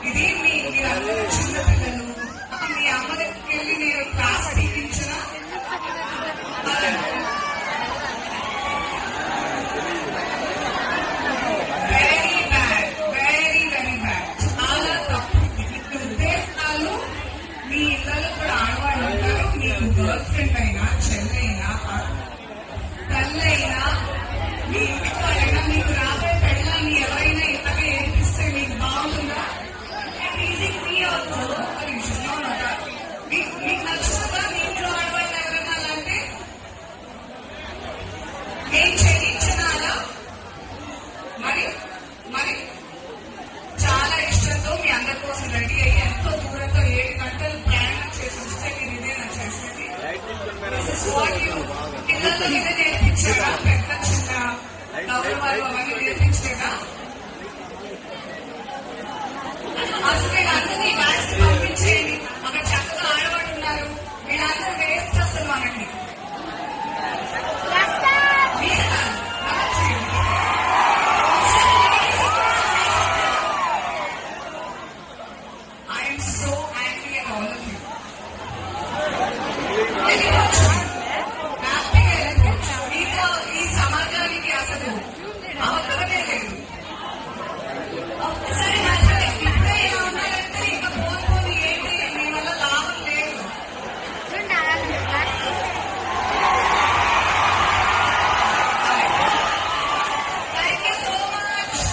ఇది మీరందరూ చిన్నపిల్లలు. మీ అమ్మ దగ్గరికి వెళ్ళి నేను క్లాస్ తీయించిన very bad, very very bad. చాలా తప్పు. ఇటు ఉద్దేశాలు మీ ఇళ్ళలో కూడా ఆడవాళ్ళు ఉంటారు. మీకు గర్ల్ ఫ్రెండ్ అయినా, చెల్లైనా, తల్లైనా, మీ ఇంటికి వాళ్ళైనా, మీకు రాబోయే పెళ్ళాన్ని ఎవరైనా ఇలాగే ఏడిపిస్తే మీకు బాగుంటుందా? మీకు నచ్చుతుందా? మీ ఇంట్లో ఆడవాళ్ళు ఎవరైనా అలాంటి నేను చేయించినాలా? మరి మరి చాలా ఇష్టంతో మీ అందరి కోసం రెడీ అయ్యి ఎంతో దూరంతో 7 గంటలు ప్రయాణం చేసి వస్తే మీరు ఇదేనా చేసేది? పిల్లల్లో ఇదే నేర్పించారా? పెద్ద చిన్న గౌరవాలు అవన్నీ నేర్పించలేదా? అసలు నేను అందరినీ బ్యాగ్స్ పంపించేయండి. అక్కడ చక్కగా ఆడవాళ్ళు ఉన్నారు. వీళ్ళందరూ వేస్ట్ అసలు మనకి. I'm so angry at all of you. మీతో ఈ సమాజానికి అసలు అవసరమే లేదు. ఒక్కసారి ఇప్పుడే ఇలా ఉన్నారంటే ఇంకా పోను ఏంటి? మీ వల్ల లాభం లేదు. Thank you so much.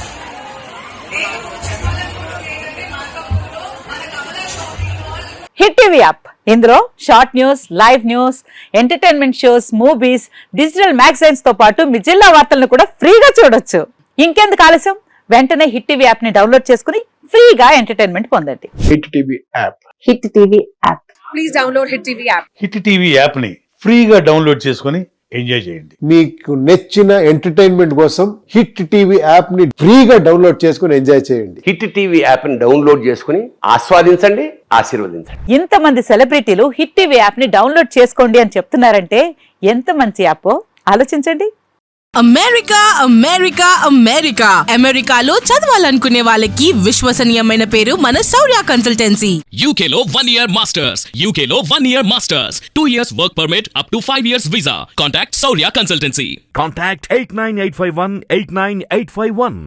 నేను చెప్పాలనుకున్నది ఏంటంటే మార్కపూర్లో మన Kamala shopping mall hit TV app. ఇందులో short news, live news, entertainment shows, movies, digital magazines తో పాటు మీ జిల్లా వార్తలను కూడా ఫ్రీగా చూడొచ్చు. ఇంకెందుకు ఆలస్యం? వెంటనే హిట్ టీవీ యాప్ ని డౌన్లోడ్ చేసుకుని ఫ్రీగా ఎంటర్టైన్మెంట్ పొందండి. Hit TV app. Hit TV app. Please download hit TV app. Hit TV app ని ఫ్రీగా డౌన్లోడ్ చేసుకుని ఎంజాయ్ చేయండి. మీకు నచ్చిన ఎంటర్టైన్మెంట్ కోసం హిట్ టీవీ యాప్ ని ఫ్రీగా డౌన్లోడ్ చేసుకుని ఎంజాయ్ చేయండి. హిట్ టీవీ యాప్ ని డౌన్లోడ్ చేసుకుని ఆస్వాదించండి, ఆశీర్వదించండి. ఇంతమంది సెలబ్రిటీలు హిట్ టీవీ యాప్ ని డౌన్లోడ్ చేసుకోండి అని చెప్తున్నారంటే ఎంత మంచి యాప్ ఆలోచించండి. అమెరికా అమెరికా అమెరికా అమెరికాలో చదవాలనుకునే వాళ్ళకి విశ్వసనీయమైన పేరు మన శౌర్య కన్సల్టెన్సీ. UK లో 1 year masters. UK లో 1 year masters. 2 years work permit up to 5 years visa. Contact Saurya Consultancy. Contact 89851 89851.